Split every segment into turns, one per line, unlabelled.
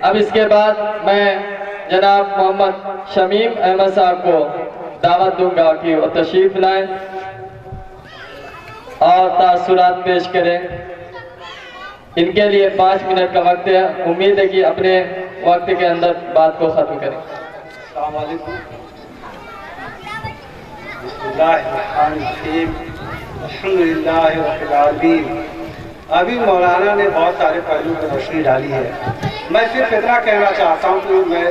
اب اس کے بعد میں جناب محمد شمیم احمد صاحب کو دعوت دوں گا کہ وہ تشریف لائیں اور تاثرات پیش کریں۔ ان کے لیے 5 منٹ کا وقت ہے، امید ہے کہ اپنے وقت کے اندر بات کو ختم کریں۔
السلام علیکم۔ بسم اللہ الرحمن الرحیم، الحمدللہ رب العالمین۔ ابھی مولانا نے بہت سارے پہلو پر روشنی ڈالی ہے۔ میں صرف اتنا کہنا چاہتا ہوں کہ میں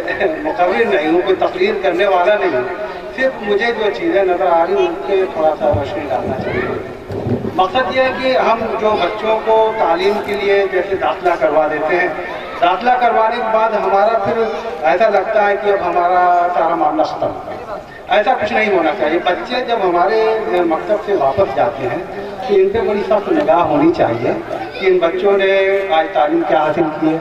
مقرر نہیں ہوں، کوئی تقریر کرنے والا نہیں ہوں، صرف مجھے جو چیزیں نظر آ رہی ہیں ان پہ تھوڑا سا روشنی ڈالنا چاہیے۔ مقصد یہ ہے کہ ہم جو بچوں کو تعلیم کے لیے جیسے داخلہ کروا دیتے ہیں، داخلہ کروانے کے بعد ہمارا پھر ایسا لگتا ہے کہ اب ہمارا سارا معاملہ ختم ہو گیا۔ ایسا کچھ نہیں ہونا چاہیے۔ بچے جب ہمارے مکتب سے واپس جاتے ہیں تو ان پہ بڑی سخت نگاہ ہونی چاہیے کہ ان بچوں نے آج تعلیم کیا حاصل کی ہے،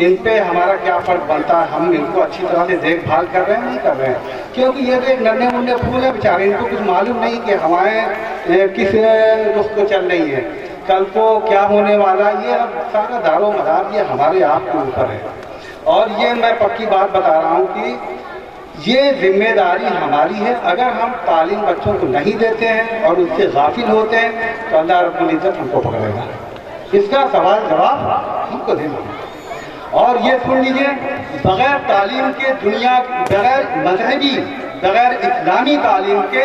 ان پہ ہمارا کیا فرض بنتا ہے، ہم ان کو اچھی طرح سے دیکھ بھال کر رہے ہیں نہیں کر رہے ہیں، کیونکہ یہ تو ایک ننھے منھے پھول ہے بیچارے، ان کو کچھ معلوم نہیں کہ ہمارے کس رخ کو چل رہی ہے، کل کو کیا ہونے والا۔ یہ اب سارا دار و مدار یہ ہمارے آپ کے اوپر ہے، اور یہ میں پکی بات بتا رہا ہوں کہ یہ ذمہ داری ہماری ہے۔ اگر ہم تعلیم بچوں کو نہیں دیتے ہیں اور اس سے غافل ہوتے ہیں تو اللہ رب العزت ہم کو پکڑے گا۔ اس کا سوال جواب ہم کو دینا ہے۔ اور یہ سن لیجئے، بغیر تعلیم کے دنیا، بغیر مذہبی، بغیر اسلامی تعلیم کے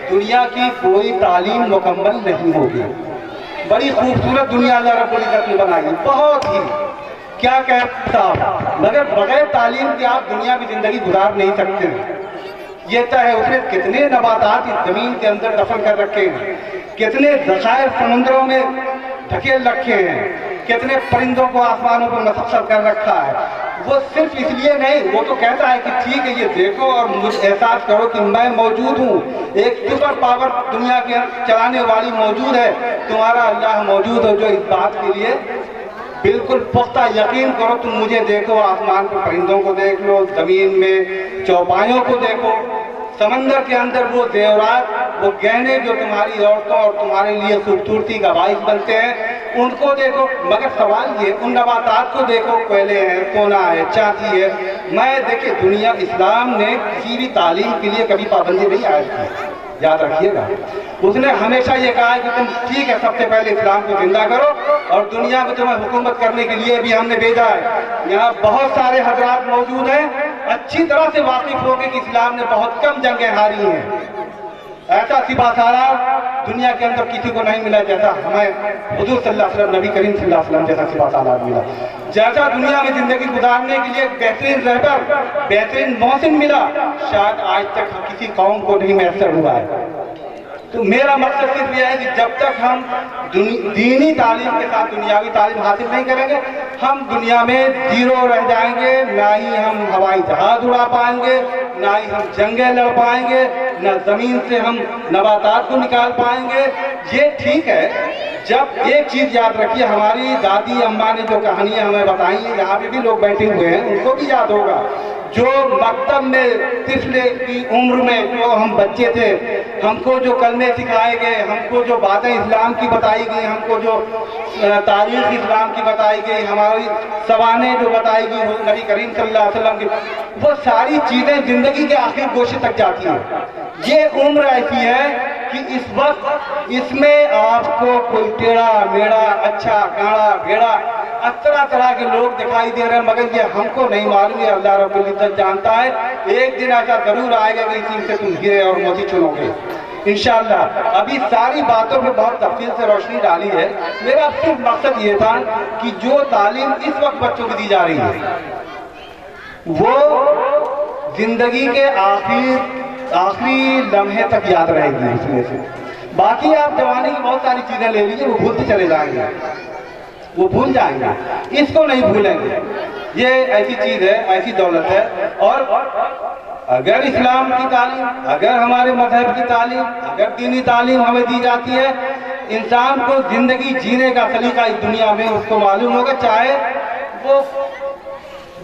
دنیا کی کوئی تعلیم مکمل نہیں ہوگی۔ بڑی خوبصورت دنیا اللہ رب العزت نے بنائی ہے، بہت ہی کیا کہتا صاحب، مگر بغیر تعلیم کے آپ دنیا کی زندگی گزار نہیں سکتے ہیں۔ یہ طے ہے اس نے کتنے نباتات اس زمین کے اندر دفن کر رکھے ہیں، کتنے ذخائر سمندروں میں ڈھکیل رکھے ہیں، کتنے پرندوں کو آسمانوں پر مسخر کر رکھا ہے۔ وہ صرف اس لیے نہیں، وہ تو کہتا ہے کہ ٹھیک ہے یہ دیکھو اور مجھے احساس کرو کہ میں موجود ہوں، ایک سپر پاور دنیا کے چلانے والی موجود ہے، تمہارا اللہ موجود ہے، جو اس بات کے لیے بالکل پختہ یقین کرو۔ تم مجھے دیکھو، آسمان پر پرندوں کو دیکھ لو، زمین میں چوپایوں کو دیکھو، سمندر کے اندر وہ زیورات، وہ گہنے جو تمہاری عورتوں اور تمہارے لیے خوبصورتی کا باعث بنتے ہیں، ان کو دیکھو۔ مگر سوال یہ، ان نباتات کو دیکھو، کوئلے ہیں، سونا ہے، چاندی ہے۔ میں دیکھیں، دنیا اسلام نے کسی بھی تعلیم کے لیے کبھی پابندی نہیں عائد کی، یاد رکھیے گا۔ اس نے ہمیشہ یہ کہا ہے کہ تم ٹھیک ہے سب سے پہلے اسلام کو زندہ کرو، اور دنیا میں تمہیں حکومت کرنے کے لیے بھی ہم نے بھیجا ہے۔ یہاں بہت سارے حضرات موجود ہیں، اچھی طرح سے واقف ہو کے کہ اسلام نے بہت کم جنگیں ہاری ہیں۔ ایسا سپاہ سالار دنیا کے اندر کسی کو نہیں ملا جیسا ہمیں حضور صلی اللہ علیہ وسلم، نبی کریم صلی اللہ علیہ وسلم جیسا سپاہ سالار ملا، جیسا دنیا میں زندگی گزارنے کے لیے بہترین رہبر، بہترین محسن ملا، شاید آج تک کسی قوم کو نہیں میسر ہوا ہے۔ تو میرا مقصد صرف یہ ہے کہ جب تک ہم دینی تعلیم کے ساتھ دنیاوی تعلیم حاصل نہیں کریں گے، ہم دنیا میں زیرو رہ جائیں گے، نہ ہی ہم ہوائی جہاز اڑا پائیں گے، نہ ہی ہم جنگیں لڑ پائیں گے، نہ زمین سے ہم نباتات کو نکال پائیں گے۔ یہ ٹھیک ہے، جب ایک چیز یاد رکھیے، ہماری دادی اماں نے جو کہانیاں ہمیں بتائی ہیں، یہاں پہ بھی لوگ بیٹھے ہوئے ہیں، ان کو بھی یاد ہوگا، جو مکتب میں طفل کی عمر میں جو ہم بچے تھے، ہم کو جو کلمے سکھائے گئے، ہم کو جو باتیں اسلام کی بتائی گئی، ہم کو جو تاریخ اسلام کی بتائی گئی، ہماری سوانح جو بتائی گئی نبی کریم صلی اللہ علیہ وسلم کی، وہ ساری چیزیں زندگی کے آخر گوشے تک جاتی ہیں۔ یہ عمر ایسی ہے کہ اس وقت اس میں آپ کو کوئی ٹیڑھا میڑھا، اچھا کاڑا بھیڑا، طرح طرح کے لوگ دکھائی دے رہے ہیں، مگر یہ ہم کو نہیں معلوم ہے، اللہ رب العزت جانتا ہے۔ ایک دن ایسا ضرور آئے گا کہ اس چیز سے تم گرے اور موتی چنو گے انشاءاللہ۔ ابھی ساری باتوں پہ بہت تفصیل سے روشنی ڈالی ہے، میرا صرف مقصد یہ تھا کہ جو تعلیم اس وقت بچوں کو دی جا رہی ہے وہ زندگی کے آخری لمحے تک یاد رہے گی اس میں سے۔ باقی آپ جوانی کی بہت ساری چیزیں لے لیجیے، وہ بھولتے چلے جائیں گے، وہ بھول جائیں گے، اس کو نہیں بھولیں گے۔ یہ ایسی چیز ہے، ایسی دولت ہے، اور اگر اسلام کی تعلیم، اگر ہمارے مذہب کی تعلیم، اگر دینی تعلیم ہمیں دی جاتی ہے، انسان کو زندگی جینے کا طریقہ اس دنیا میں اس کو معلوم ہوگا، چاہے وہ